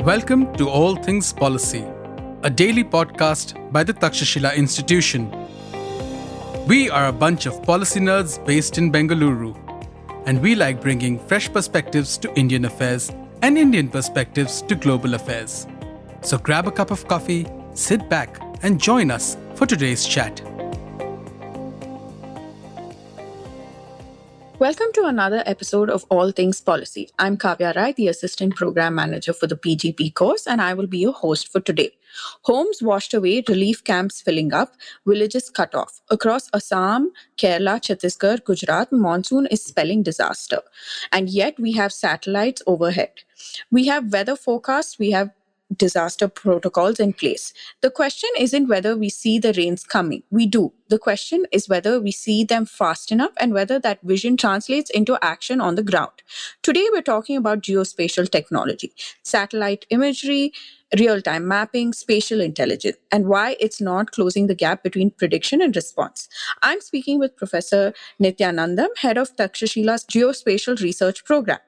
Welcome to All Things Policy, a daily podcast by the Takshashila Institution. We are a bunch of policy nerds based in Bengaluru, and we like bringing fresh perspectives to Indian affairs and Indian perspectives to global affairs. So grab a cup of coffee, sit back, and join us for today's chat. Welcome to another episode of All Things Policy. I'm Kavya Rai, the Assistant Program Manager for the PGP course, and I will be your host for today. Homes washed away, relief camps filling up, villages cut off. Across Assam, Kerala, Chhattisgarh, Gujarat, monsoon is spelling disaster. And yet we have satellites overhead. We have weather forecasts, we have disaster protocols in place. The question isn't whether we see the rains coming. We do. The question is whether we see them fast enough and whether that vision translates into action on the ground. Today, we're talking about geospatial technology, satellite imagery, real-time mapping, spatial intelligence, and why it's not closing the gap between prediction and response. I'm speaking with Professor Nithiyanandam, head of Takshashila's Geospatial Research Program.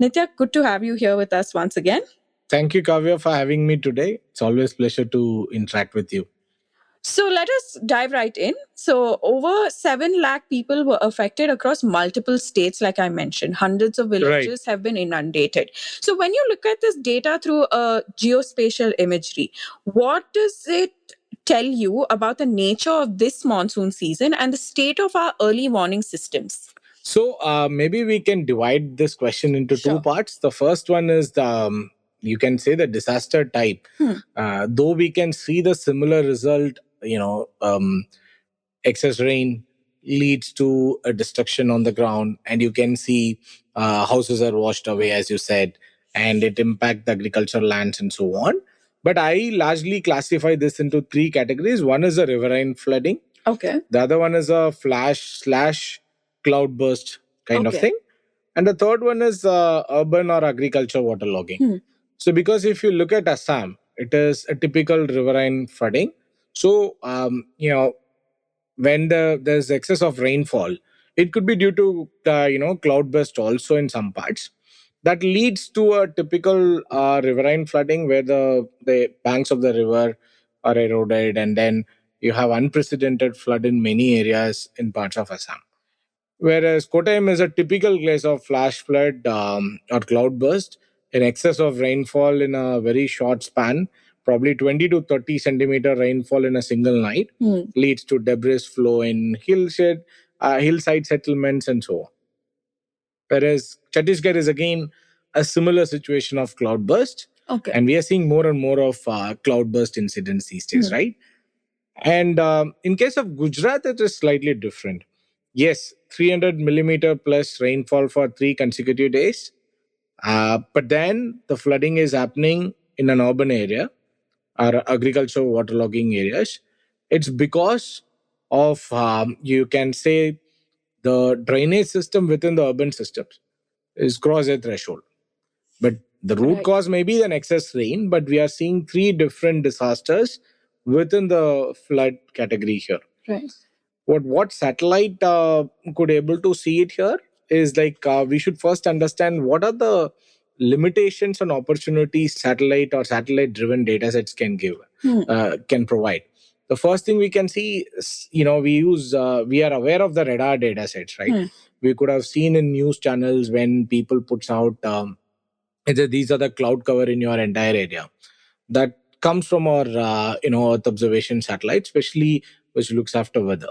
Nitya, good to have you here with us once again. Thank you, Kavya, for having me today. It's always a pleasure to interact with you. So let us dive right in. So over 7 lakh people were affected across multiple states, like I mentioned. Hundreds of villages have been inundated. So when you look at this data through geospatial imagery, what does it tell you about the nature of this monsoon season and the state of our early warning systems? So maybe we can divide this question into two parts. The first one is you can say the disaster type. Though we can see the similar result, excess rain leads to a destruction on the ground, and you can see houses are washed away, as you said, and it impacts the agricultural lands and so on. But I largely classify this into three categories. One is a riverine flooding. Okay. The other one is a flash/cloudburst kind of thing. And the third one is urban or agriculture waterlogging. So because if you look at Assam, it is a typical riverine flooding. So, when there's excess of rainfall, it could be due to, cloudburst also in some parts. That leads to a typical riverine flooding where the banks of the river are eroded, and then you have unprecedented flood in many areas in parts of Assam. Whereas Kottayam is a typical case of flash flood or cloudburst, in excess of rainfall in a very short span, probably 20 to 30 centimeter rainfall in a single night, leads to debris flow in hillside settlements and so on. Whereas Chhattisgarh is again a similar situation of cloudburst. And we are seeing more and more of cloudburst incidents these days, right? And in case of Gujarat, it is slightly different. Yes, 300 millimeter plus rainfall for 3 consecutive days. But then the flooding is happening in an urban area or agricultural waterlogging areas. It's because of, you can say, the drainage system within the urban systems is crossed a threshold. But the root cause may be an excess rain, but we are seeing 3 different disasters within the flood category here. Right. What satellite could able to see it here is we should first understand what are the limitations and opportunities satellite or satellite driven data sets can provide. The first thing we can see is, we are aware of the radar data sets, right? We could have seen in news channels when people puts out these are the cloud cover in your entire area. That comes from our Earth observation satellite, especially which looks after weather.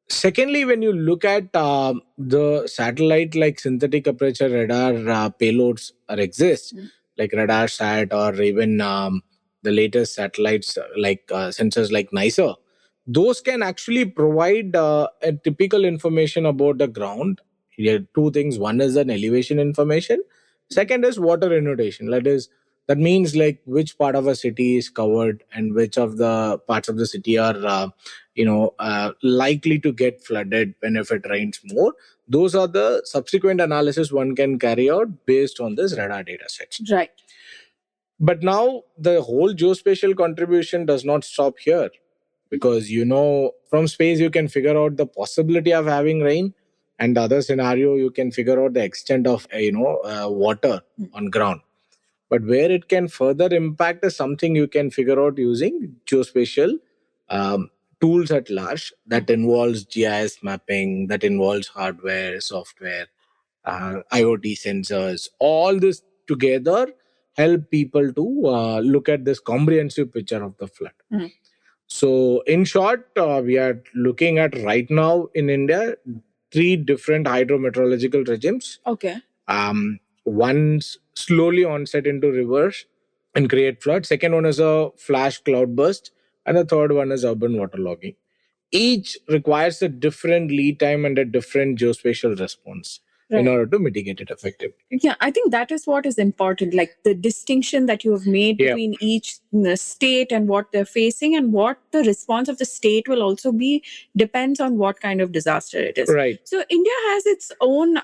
Secondly, when you look at the satellite like synthetic aperture radar payloads exist, like RadarSat or even the latest satellites like sensors like NICER, those can actually provide a typical information about the ground. Here, 2 things. One is an elevation information. Second is water inundation. That means like which part of a city is covered and which of the parts of the city are likely to get flooded when if it rains more. Those are the subsequent analysis one can carry out based on this radar data sets. Right. But now the whole geospatial contribution does not stop here, because from space you can figure out the possibility of having rain, and the other scenario you can figure out the extent of water on ground. But where it can further impact is something you can figure out using geospatial um, tools at large. That involves GIS mapping, that involves hardware, software, IoT sensors. All this together help people to look at this comprehensive picture of the flood. So, in short, we are looking at right now in India three different hydrometeorological regimes. Okay. One's slowly onset into rivers and create flood. Second one is a flash cloud burst, and the third one is urban waterlogging. Each requires a different lead time and a different geospatial response in Right. order to mitigate it effectively. Yeah, I think that is what is important, like the distinction that you have made Yeah. between each state and what they're facing, and what the response of the state will also be depends on what kind of disaster it is. Right. So India has its own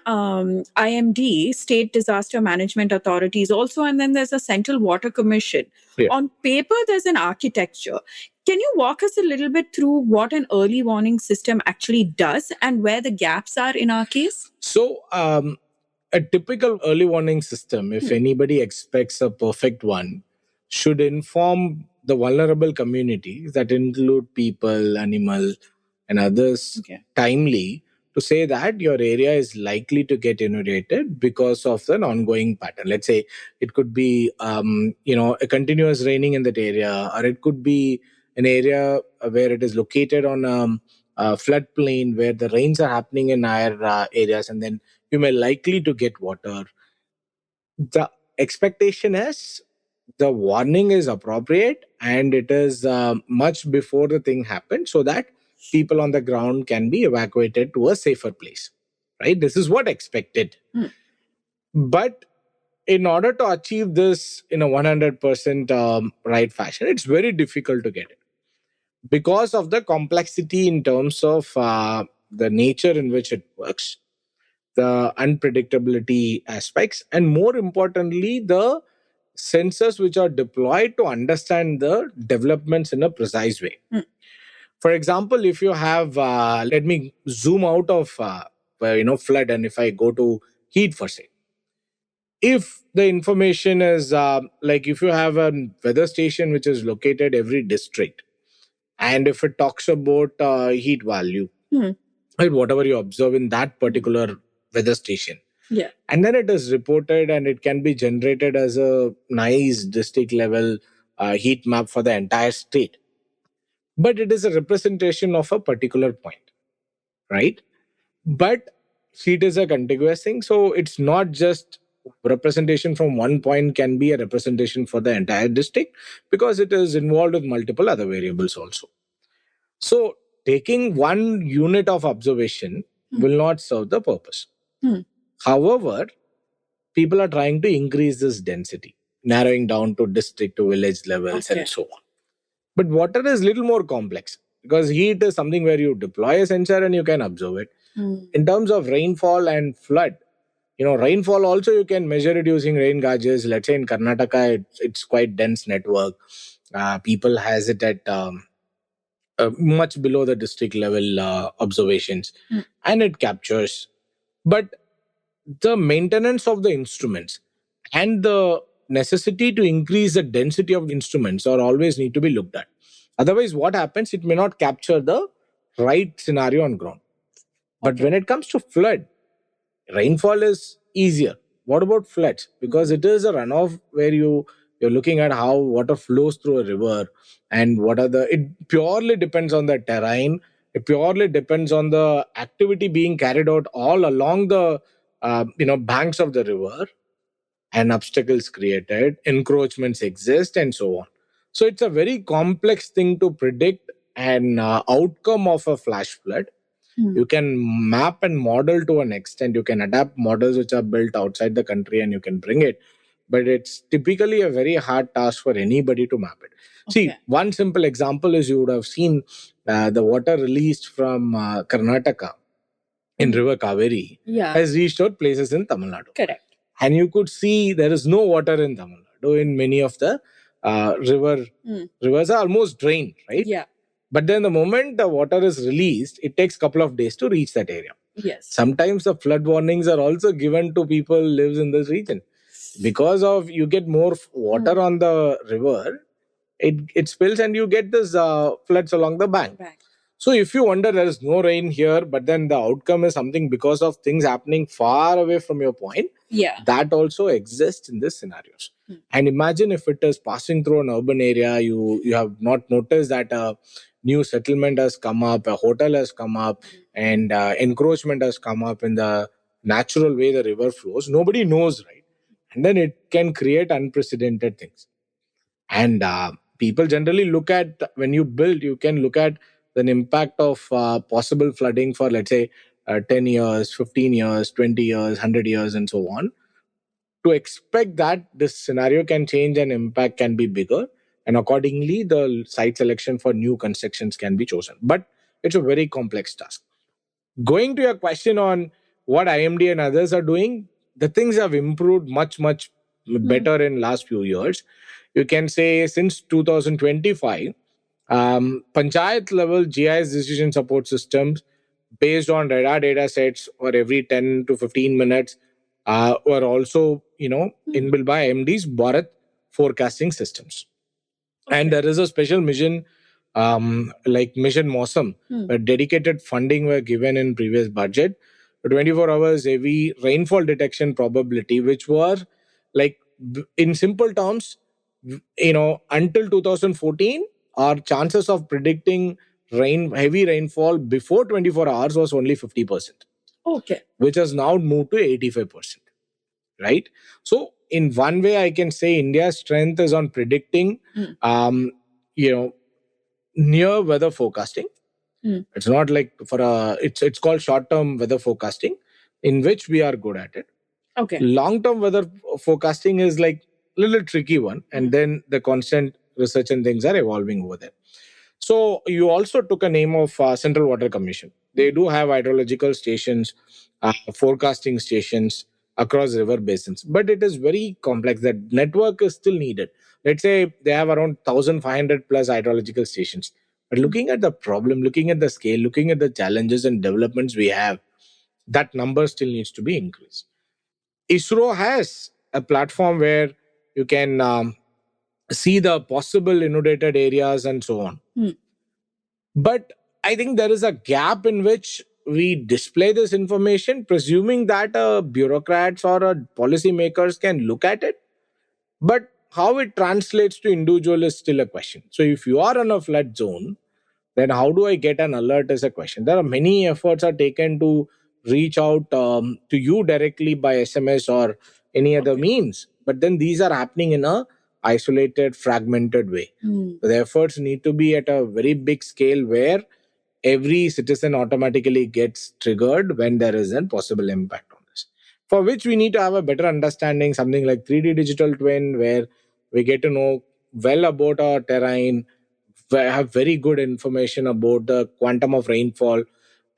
IMD, State Disaster Management Authorities also, and then there's a Central Water Commission. Yeah. On paper, there's an architecture. Can you walk us a little bit through what an early warning system actually does and where the gaps are in our case? So, a typical early warning system, if anybody expects a perfect one, should inform the vulnerable communities that include people, animal, and others timely to say that your area is likely to get inundated because of an ongoing pattern. Let's say it could be, a continuous raining in that area, or it could be an area where it is located on a floodplain where the rains are happening in higher areas, and then you may likely to get water. The expectation is the warning is appropriate and it is much before the thing happens, so that people on the ground can be evacuated to a safer place, right? This is what expected. But in order to achieve this in a 100% right fashion, it's very difficult to get it because of the complexity in terms of the nature in which it works, the unpredictability aspects, and more importantly, the sensors which are deployed to understand the developments in a precise way. For example, if you have, let me zoom out of, flood, and if I go to heat for say, if the information is like if you have a weather station which is located every district, and if it talks about heat value, right, whatever you observe in that particular weather station, and then it is reported and it can be generated as a nice district level heat map for the entire state, but it is a representation of a particular point, right? But heat is a contiguous thing, so it's not just representation from one point can be a representation for the entire district, because it is involved with multiple other variables also. So taking one unit of observation will not serve the purpose. However, people are trying to increase this density, narrowing down to district to village levels and so on. But water is little more complex because heat is something where you deploy a sensor and you can observe it. In terms of rainfall and flood, rainfall also you can measure it using rain gauges. Let's say in Karnataka, it's quite dense network. People has it at much below the district level observations, and it captures. But the maintenance of the instruments and the necessity to increase the density of instruments are always need to be looked at. Otherwise, what happens? It may not capture the right scenario on ground. But when it comes to flood, rainfall is easier. What about floods? Because it is a runoff where you're looking at how water flows through a river, and what are the it purely depends on the terrain. It purely depends on the activity being carried out all along the banks of the river, and obstacles created, encroachments exist, and so on. So it's a very complex thing to predict an outcome of a flash flood. You can map and model to an extent. You can adapt models which are built outside the country and you can bring it. But it's typically a very hard task for anybody to map it. See, one simple example is you would have seen the water released from Karnataka in River Kaveri has reached out places in Tamil Nadu. Correct. And you could see there is no water in Tamil Nadu in many of the rivers are almost drained, right? Yeah. But then the moment the water is released, it takes a couple of days to reach that area. Yes. Sometimes the flood warnings are also given to people who lives in this region. Because of you get more water on the river, it spills and you get this floods along the bank. So if you wonder there is no rain here, but then the outcome is something because of things happening far away from your point, that also exists in these scenarios. And imagine if it is passing through an urban area, you have not noticed that a new settlement has come up, a hotel has come up, and encroachment has come up in the natural way the river flows. Nobody knows, right? And then it can create unprecedented things. And people generally look at, when you build, you can look at the impact of possible flooding for, let's say, 10 years, 15 years, 20 years, 100 years, and so on, to expect that this scenario can change and impact can be bigger. And accordingly, the site selection for new constructions can be chosen. But it's a very complex task. Going to your question on what IMD and others are doing, the things have improved much better in last few years. You can say since 2025, panchayat level GIS decision support systems based on radar data sets for every 10 to 15 minutes were also, inbuilt by IMD's Bharat forecasting systems. And there is a special mission like Mission Monsoon, where dedicated funding were given in previous budget. 24 hours heavy rainfall detection probability, which were like, in simple terms, until 2014, our chances of predicting heavy rainfall before 24 hours was only 50%. Okay. Which has now moved to 85%. Right? So in one way, I can say India's strength is on predicting, you know, near weather forecasting. It's not like it's called short-term weather forecasting, in which we are good at it. Okay. Long-term weather forecasting is like a little tricky one, and then the constant research and things are evolving over there. So you also took a name of Central Water Commission. They do have hydrological stations, forecasting stations across river basins, but it is very complex. That network is still needed. Let's say they have around 1,500 plus hydrological stations. But looking at the problem, looking at the scale, looking at the challenges and developments we have, that number still needs to be increased. ISRO has a platform where you can see the possible inundated areas and so on. But I think there is a gap in which we display this information, presuming that bureaucrats or policymakers can look at it. But how it translates to individual is still a question. So if you are in a flood zone, then how do I get an alert is a question. There are many efforts are taken to reach out to you directly by SMS or any other means. But then these are happening in a isolated, fragmented way. The efforts need to be at a very big scale where every citizen automatically gets triggered when there is a possible impact on this. For which we need to have a better understanding, something like 3D digital twin, where we get to know well about our terrain, have very good information about the quantum of rainfall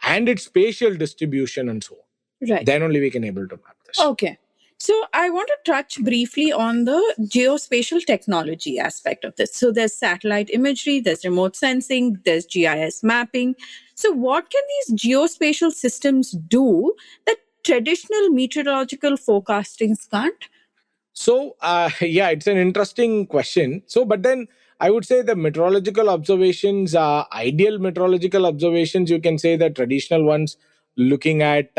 and its spatial distribution and so on. Right. Then only we can able to map this. Okay. So I want to touch briefly on the geospatial technology aspect of this. So there's satellite imagery, there's remote sensing, there's GIS mapping. So what can these geospatial systems do that traditional meteorological forecastings can't? So, yeah, it's an interesting question. So, but then I would say the meteorological observations, ideal meteorological observations, you can say the traditional ones looking at,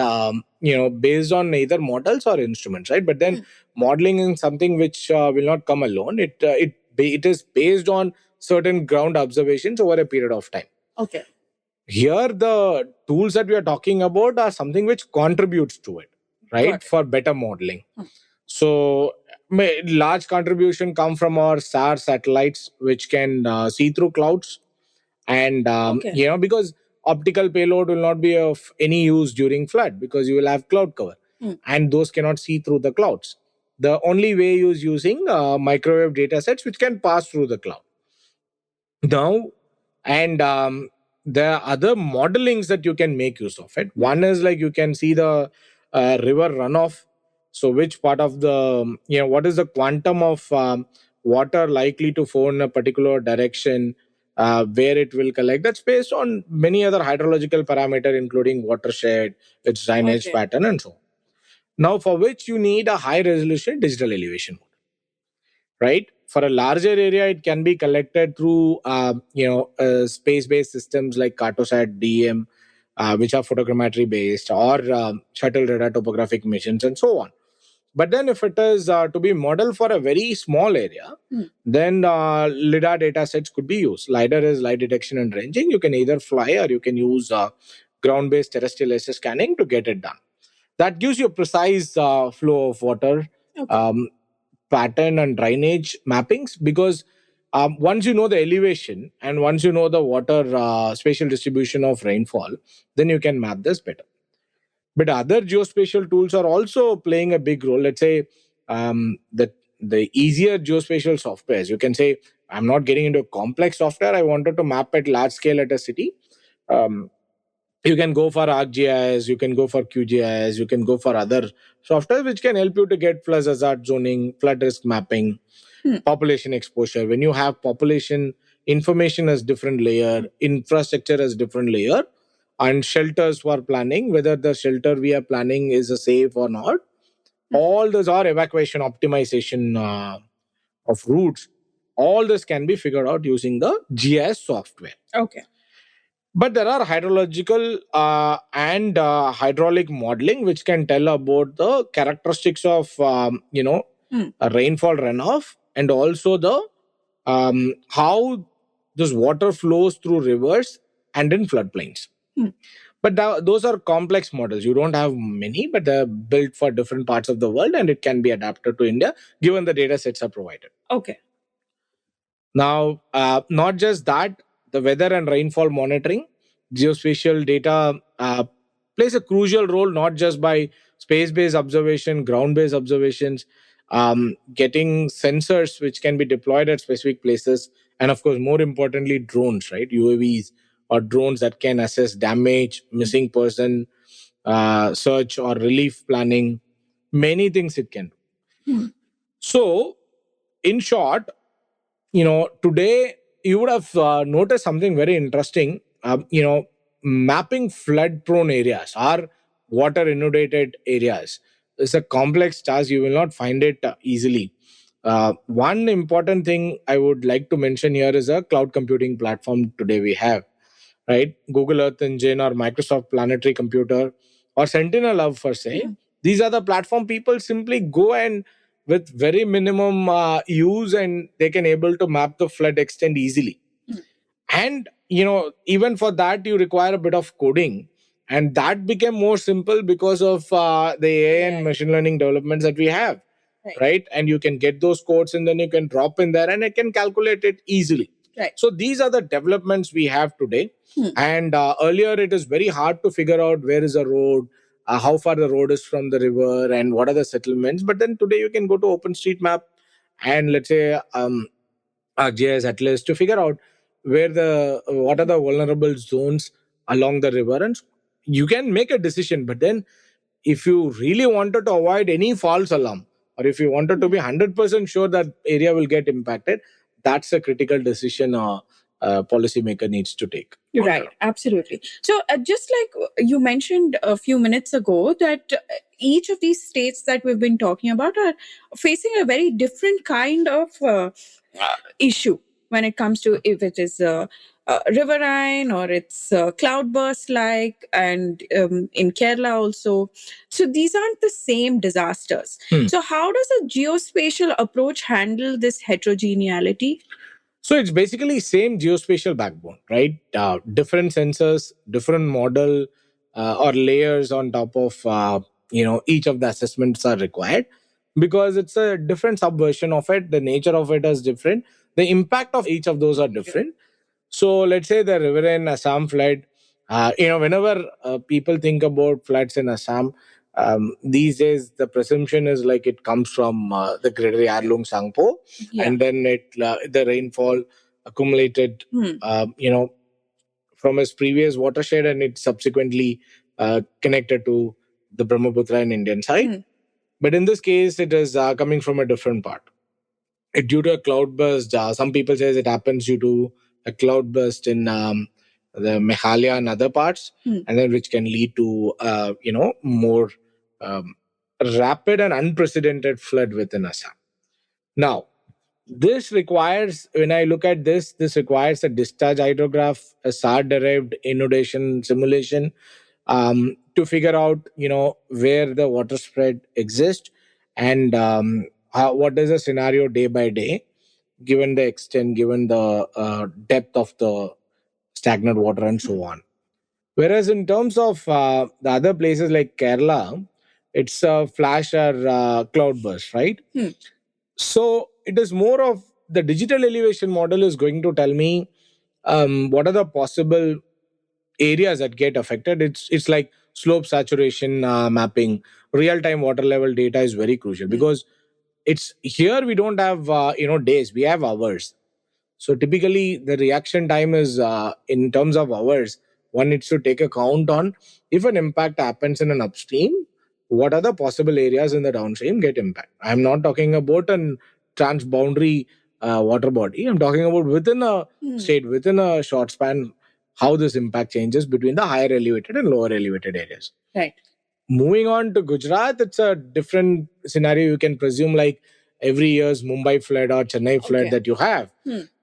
based on either models or instruments, right? But then modeling is something which will not come alone. It is based on certain ground observations over a period of time. Okay. Here, the tools that we are talking about are something which contributes to it, right? For better modeling. So, large contribution come from our SAR satellites, which can see through clouds, and because optical payload will not be of any use during flood because you will have cloud cover, and those cannot see through the clouds. The only way is using microwave data sets which can pass through the cloud. Now, and there are other modelings that you can make use of it. One is like you can see the river runoff. So which part of the, what is the quantum of water likely to flow in a particular direction, where it will collect. That's based on many other hydrological parameter, including watershed, its drainage pattern and so on. Now, for which you need a high resolution digital elevation, right? For a larger area, it can be collected through space-based systems like Cartosat, DEM, which are photogrammetry based, or shuttle radar topographic missions, and so on. But then, if it is to be modeled for a very small area, then LIDAR data sets could be used. LIDAR is light detection and ranging. You can either fly or you can use ground based terrestrial laser scanning to get it done. That gives you a precise flow of water, pattern, and drainage mappings, because once you know the elevation and once you know the water spatial distribution of rainfall, then you can map this better. But other geospatial tools are also playing a big role. Let's say the easier geospatial softwares. You can say, I'm not getting into complex software. I wanted to map at large scale at a city. Um, you can go for ArcGIS, you can go for QGIS, you can go for other software which can help you to get flood hazard zoning, flood risk mapping, population exposure. When you have population information as different layer, infrastructure as different layer, and shelters for planning, whether the shelter we are planning is a safe or not. All those are evacuation optimization of routes. All this can be figured out using the GIS software. Okay. But there are hydrological and hydraulic modeling which can tell about the characteristics of a rainfall runoff, and also the how this water flows through rivers and in floodplains. But those are complex models. You don't have many, but they're built for different parts of the world, and it can be adapted to India given the data sets are provided. Okay. Now, not just that, the weather and rainfall monitoring, geospatial data plays a crucial role, not just by space-based observation, ground-based observations, getting sensors which can be deployed at specific places, and of course, more importantly, drones, right? UAVs or drones that can assess damage, missing person, search or relief planning, many things it can do. So, in short, today you would have noticed something very interesting. Mapping flood prone areas or water inundated areas is a complex task. You will not find it easily. One important thing I would like to mention here is a cloud computing platform today we have, right? Google Earth Engine or Microsoft Planetary Computer or Sentinel Hub for say. These are the platform people simply go and with very minimum use, and they can able to map the flood extent easily. And even for that you require a bit of coding, and that became more simple because of the AI and machine learning developments that we have, right? And you can get those codes and then you can drop in there and it can calculate it easily. Right. So these are the developments we have today. And earlier it is very hard to figure out where is a road, how far the road is from the river, and what are the settlements. But then today you can go to OpenStreetMap and let's say GIS Atlas to figure out what are the vulnerable zones along the river, and you can make a decision. But then if you really wanted to avoid any false alarm, or if you wanted to be 100% sure that area will get impacted, that's a critical decision a policymaker needs to take. Right, absolutely. So, just like you mentioned a few minutes ago, that each of these states that we've been talking about are facing a very different kind of issue when it comes to if it is riverine or it's cloudburst like, and in Kerala also. So, these aren't the same disasters. So, how does a geospatial approach handle this heterogeneity? So it's basically same geospatial backbone, right? Different sensors, different model or layers on top of each of the assessments are required, because it's a different subversion of it. The nature of it is different. The impact of each of those are different. So let's say the river in Assam flood. Whenever people think about floods in Assam, these days the presumption is like it comes from the Greater Yarlung Sangpo, and then the rainfall accumulated, from its previous watershed, and it subsequently connected to the Brahmaputra and Indian side. But in this case, it is coming from a different part. It due to a cloudburst. Some people say it happens due to a cloudburst in the Meghalaya and other parts, and then which can lead to more rapid and unprecedented flood within Assam. Now, this requires, when I look at this requires a discharge hydrograph, a SAR derived inundation simulation, to figure out, where the water spread exists, and what is the scenario day by day, given the extent, given the depth of the stagnant water, and so on. Whereas in terms of the other places like Kerala, it's a flash or cloud burst, right? So it is more of the digital elevation model is going to tell me what are the possible areas that get affected. It's like slope saturation mapping. Real time water level data is very crucial because it's here we don't have days, we have hours. So typically, the reaction time is in terms of hours. One needs to take account on if an impact happens in an upstream, what are the possible areas in the downstream get impact. I'm not talking about an transboundary water body. I'm talking about within a state, within a short span, how this impact changes between the higher elevated and lower elevated areas. Right. Moving on to Gujarat, it's a different scenario. You can presume like every year's Mumbai flood or Chennai flood that you have.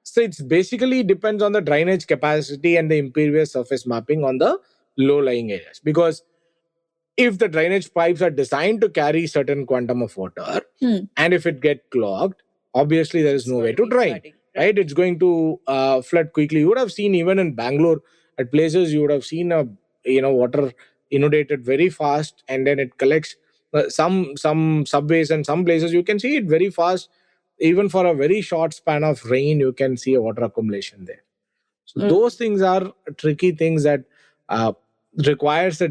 So it's basically depends on the drainage capacity and the impervious surface mapping on the low lying areas. Because if the drainage pipes are designed to carry certain quantum of water, and if it get clogged, obviously there is no way to drain. Right? It's going to flood quickly. You would have seen even in Bangalore at places you would have seen a water inundated very fast, and then it collects. Some subways and some places you can see it very fast. Even for a very short span of rain, you can see a water accumulation there. So those things are tricky things that uh, requires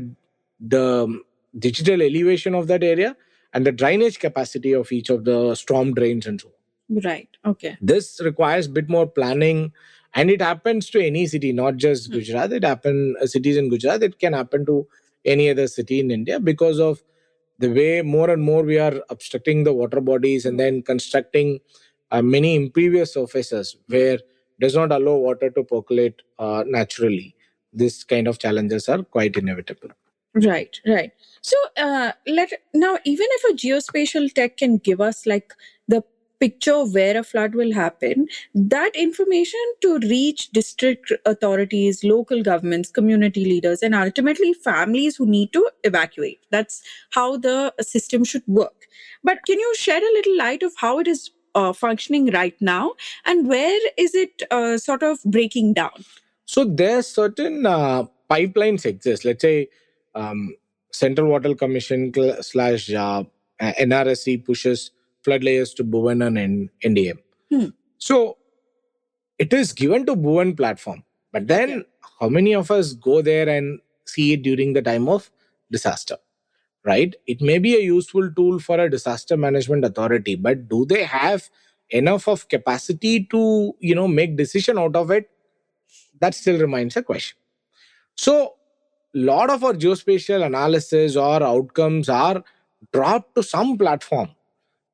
the digital elevation of that area and the drainage capacity of each of the storm drains and so on. Right. Okay. This requires a bit more planning, and it happens to any city, not just Gujarat. It happens cities in Gujarat. It can happen to any other city in India because of the way more and more we are obstructing the water bodies and then constructing many impervious surfaces where does not allow water to percolate naturally. This kind of challenges are quite inevitable. Right, right. So, let now even if a geospatial tech can give us like the picture of where a flood will happen, that information to reach district authorities, local governments, community leaders, and ultimately families who need to evacuate. That's how the system should work. But can you shed a little light of how it is functioning right now, and where is it sort of breaking down? So there's certain pipelines exist. Let's say um, Central Water Commission slash NRSC pushes flood layers to Bhuvan and NDM. So it is given to Bhuvan platform. But then how many of us go there and see it during the time of disaster? Right? It may be a useful tool for a disaster management authority, but do they have enough of capacity to, make decision out of it? That still remains a question. So, lot of our geospatial analysis or outcomes are dropped to some platform,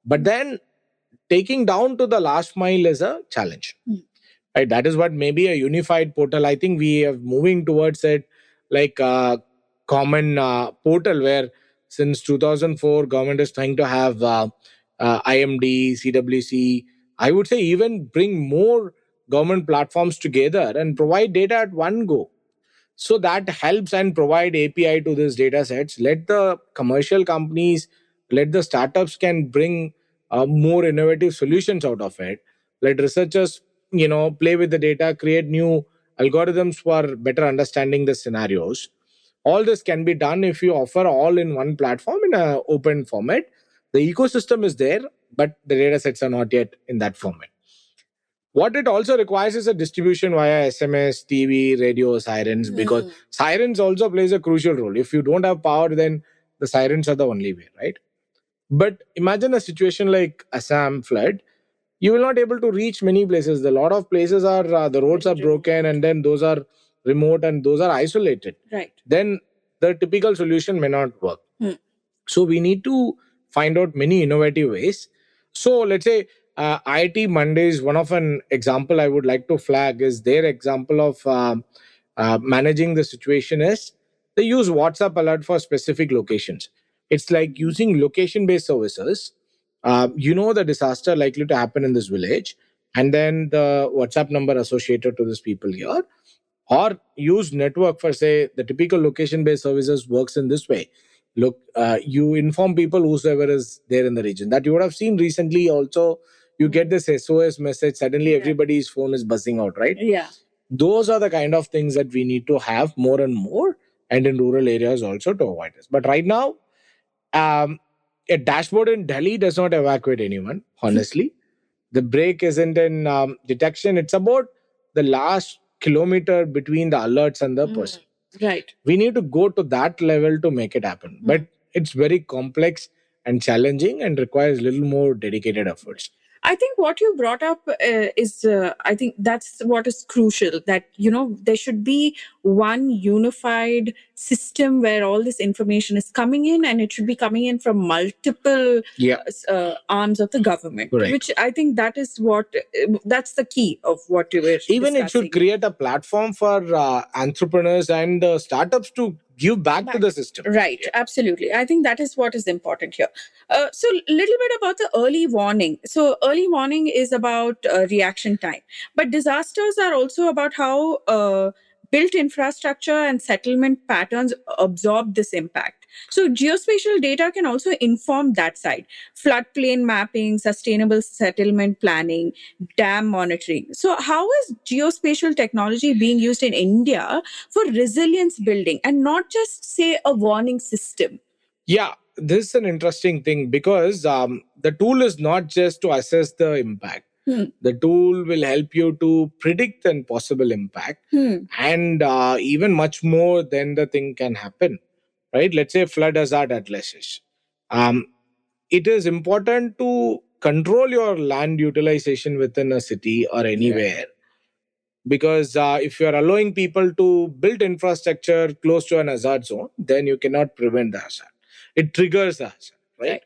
but then taking down to the last mile is a challenge. Right? That is what maybe a unified portal. I think we are moving towards it, like a common portal where since 2004, government is trying to have IMD, CWC. I would say even bring more government platforms together and provide data at one go. So that helps and provide API to these data sets. Let the commercial companies, let the startups can bring more innovative solutions out of it. Let researchers, play with the data, create new algorithms for better understanding the scenarios. All this can be done if you offer all in one platform in an open format. The ecosystem is there, but the data sets are not yet in that format. What it also requires is a distribution via SMS, TV, radio, sirens, because sirens also plays a crucial role. If you don't have power, then the sirens are the only way, right? But imagine a situation like Assam flood. You will not able to reach many places. A lot of places are the roads are broken, and then those are remote and those are isolated. Right. Then the typical solution may not work. So we need to find out many innovative ways. So let's say IIT Mondays, one of an example I would like to flag is their example of managing the situation is they use WhatsApp alert for specific locations. It's like using location based services. You know the disaster likely to happen in this village, and then the WhatsApp number associated to these people here, or use network for, say, the typical location based services works in this way. Look, you inform people whosoever is there in the region that you would have seen recently also. You get this SOS message, suddenly everybody's phone is buzzing out, right? Yeah. Those are the kind of things that we need to have more and more, and in rural areas also, to avoid this. But right now, um, a dashboard in Delhi does not evacuate anyone, honestly. The break isn't in detection, it's about the last kilometer between the alerts and the person. Right. We need to go to that level to make it happen. But it's very complex and challenging and requires little more dedicated efforts. I think what you brought up is, I think that's what is crucial, that, there should be one unified system where all this information is coming in, and it should be coming in from multiple arms of the government, Correct. which I think that is that's the key of what you were Even it discussing. should create a platform for entrepreneurs and startups to give back to the system. Right, absolutely. I think that is what is important here. So, little bit about the early warning. So, early warning is about reaction time, but disasters are also about how built infrastructure and settlement patterns absorb this impact. So, geospatial data can also inform that side: floodplain mapping, sustainable settlement planning, dam monitoring. So, how is geospatial technology being used in India for resilience building, and not just, say, a warning system? Yeah, this is an interesting thing because the tool is not just to assess the impact. The tool will help you to predict the possible impact, and even much more than the thing can happen. Right? Let's say flood hazard analysis. It is important to control your land utilization within a city or anywhere, because if you are allowing people to build infrastructure close to an hazard zone, then you cannot prevent the hazard. It triggers the hazard, right?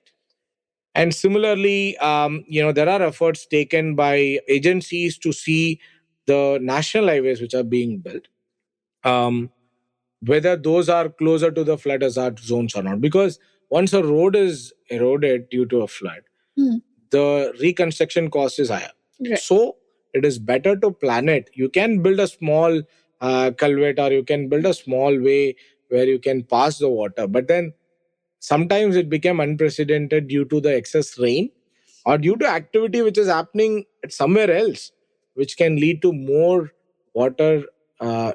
And similarly, there are efforts taken by agencies to see the national highways which are being built, whether those are closer to the flood hazard zones or not. Because once a road is eroded due to a flood, the reconstruction cost is higher. Right. So it is better to plan it. You can build a small culvert, or you can build a small way where you can pass the water. But then sometimes it became unprecedented due to the excess rain or due to activity which is happening at somewhere else, which can lead to more water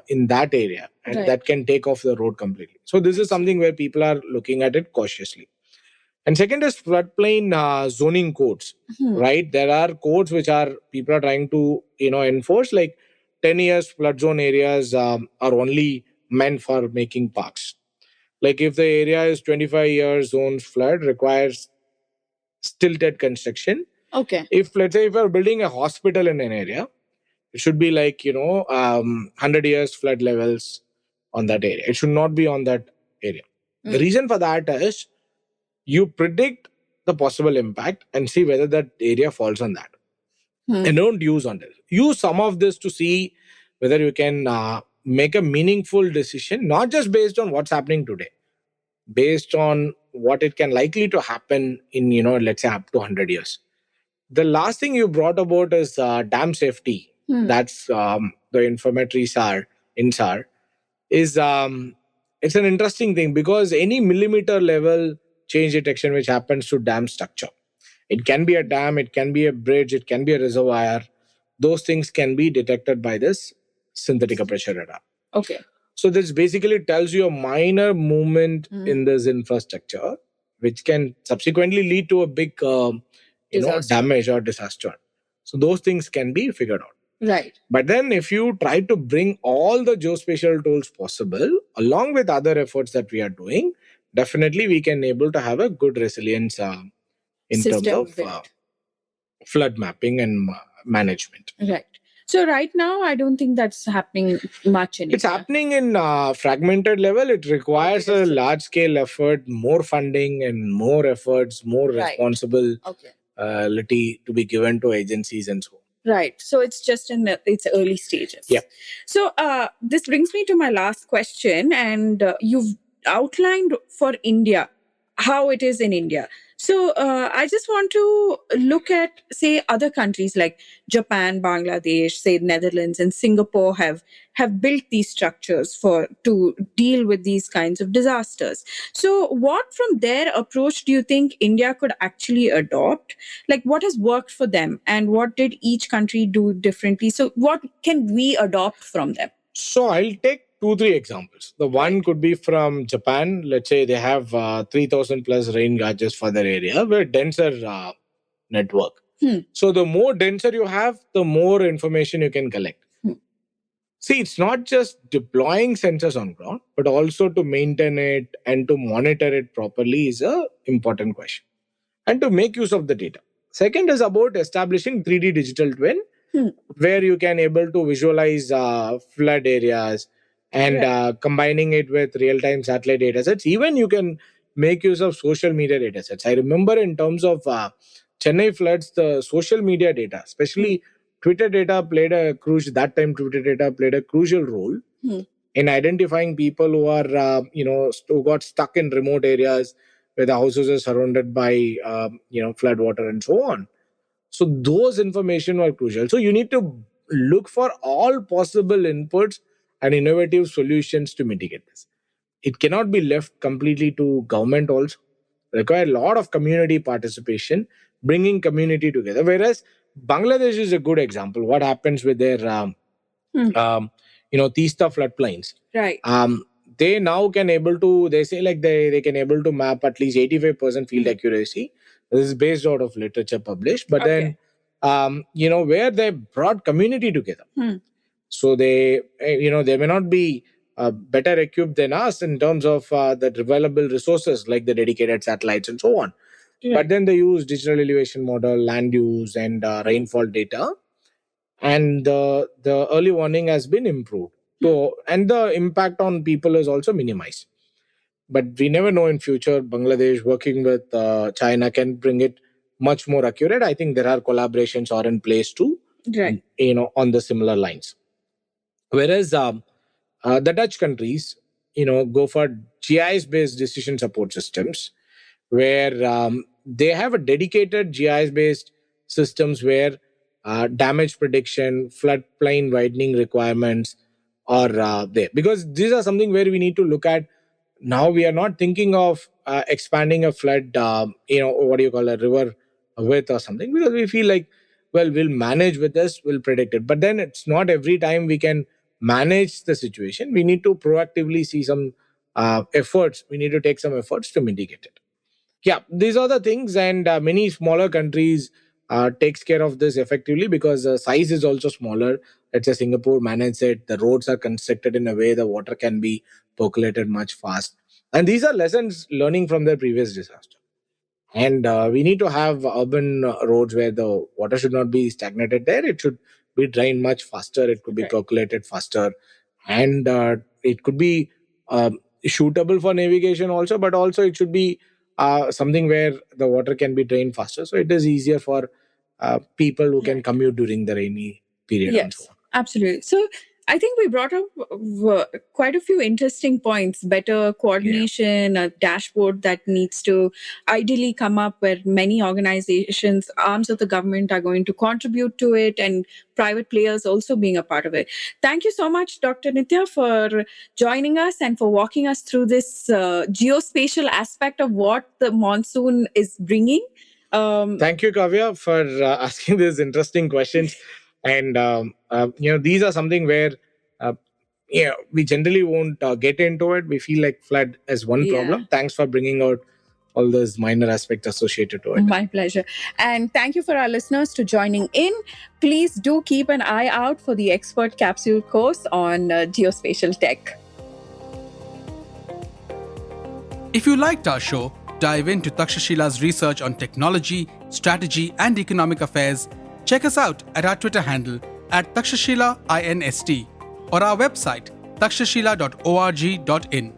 in that area, and that can take off the road completely. So this is something where people are looking at it cautiously. And second is floodplain zoning codes, right? There are codes which are people are trying to enforce, like 10 years flood zone areas are only meant for making parks. Like if the area is 25 years zones, flood requires stilted construction. Okay. If let's say if you're building a hospital in an area, it should be like 100 years flood levels on that area. It should not be on that area. The reason for that is you predict the possible impact and see whether that area falls on that. And don't use on this. Use some of this to see whether you can make a meaningful decision, not just based on what's happening today, based on what it can likely to happen in, let's say up to 100 years. The last thing you brought about is dam safety. That's the informatory SAR in SAR is it's an interesting thing, because any millimeter level change detection which happens to dam structure, it can be a dam, it can be a bridge, it can be a reservoir, those things can be detected by this synthetic pressure radar. Okay. So this basically tells you a minor movement in this infrastructure, which can subsequently lead to a big damage or disaster. So those things can be figured out. Right. But then if you try to bring all the geospatial tools possible along with other efforts that we are doing, definitely we can able to have a good resilience in System terms of built. flood mapping and management. Right. So right now, I don't think that's happening much in It's India. happening in fragmented level. It requires a large scale effort, more funding and more efforts, more responsibility to be given to agencies and so on. Right. So it's just in its early stages. Yeah. So this brings me to my last question. And you've outlined for India how it is in India. So I just want to look at, say, other countries like Japan, Bangladesh, say Netherlands, and Singapore have built these structures for to deal with these kinds of disasters. So, what from their approach do you think India could actually adopt? Like, what has worked for them, and what did each country do differently? So, what can we adopt from them? So I'll take 2, 3 examples. The one could be from Japan. Let's say they have 3,000 plus rain gauges for their area, where denser network. So the more denser you have, the more information you can collect. See, it's not just deploying sensors on ground, but also to maintain it and to monitor it properly is a important question. And to make use of the data. Second is about establishing 3D digital twin, where you can able to visualize flood areas and combining it with real-time satellite data sets. Even you can make use of social media data sets. I remember in terms of Chennai floods, the social media data, especially Twitter data played a crucial, that time Twitter data played a crucial role in identifying people who are, who got stuck in remote areas where the houses are surrounded by, flood water and so on. So those information were crucial. So you need to look for all possible inputs and innovative solutions to mitigate this. It cannot be left completely to government also. Require a lot of community participation, bringing community together. Whereas Bangladesh is a good example. What happens with their, Teesta floodplains? Right. They now can able to, they say like they can able to map at least 85% field accuracy. This is based out of literature published. But then, where they brought community together. So they, they may not be better equipped than us in terms of the available resources like the dedicated satellites and so on. But then they use digital elevation model, land use, and rainfall data, and the early warning has been improved. So, and the impact on people is also minimized. But we never know in future. Bangladesh working with China can bring it much more accurate. I think there are collaborations are in place too, on the similar lines. Whereas the Dutch countries, go for GIS-based decision support systems, where they have a dedicated GIS-based systems where damage prediction, floodplain widening requirements are there. Because these are something where we need to look at. Now we are not thinking of expanding a flood, what do you call a river width or something, because we feel like, well, we'll manage with this, we'll predict it. But then it's not every time we can manage the situation. We need to proactively see some efforts. We need to take some efforts to mitigate it. Yeah, these are the things, and many smaller countries takes care of this effectively because the size is also smaller. Let's say Singapore manages it. The roads are constructed in a way the water can be percolated much fast, and these are lessons learning from their previous disaster. And we need to have urban roads where the water should not be stagnated there. It should be drained much faster. It could be percolated faster, and it could be suitable for navigation also. But also it should be something where the water can be drained faster, so it is easier for people who can commute during the rainy period. And so on. Absolutely. So I think we brought up quite a few interesting points. Better coordination, a dashboard that needs to ideally come up where many organizations, arms of the government are going to contribute to it, and private players also being a part of it. Thank you so much, Dr. Nitya, for joining us and for walking us through this geospatial aspect of what the monsoon is bringing. Thank you, Kavya, for asking these interesting questions. And these are something where we generally won't get into it. We feel like flood as one problem. Thanks for bringing out all those minor aspects associated to it. My pleasure. And thank you for our listeners to joining in. Please do keep an eye out for the expert capsule course on geospatial tech. If you liked our show, dive into Takshashila's research on technology, strategy, and economic affairs. Check us out at our Twitter handle @TakshashilaINST or our website takshashila.org.in.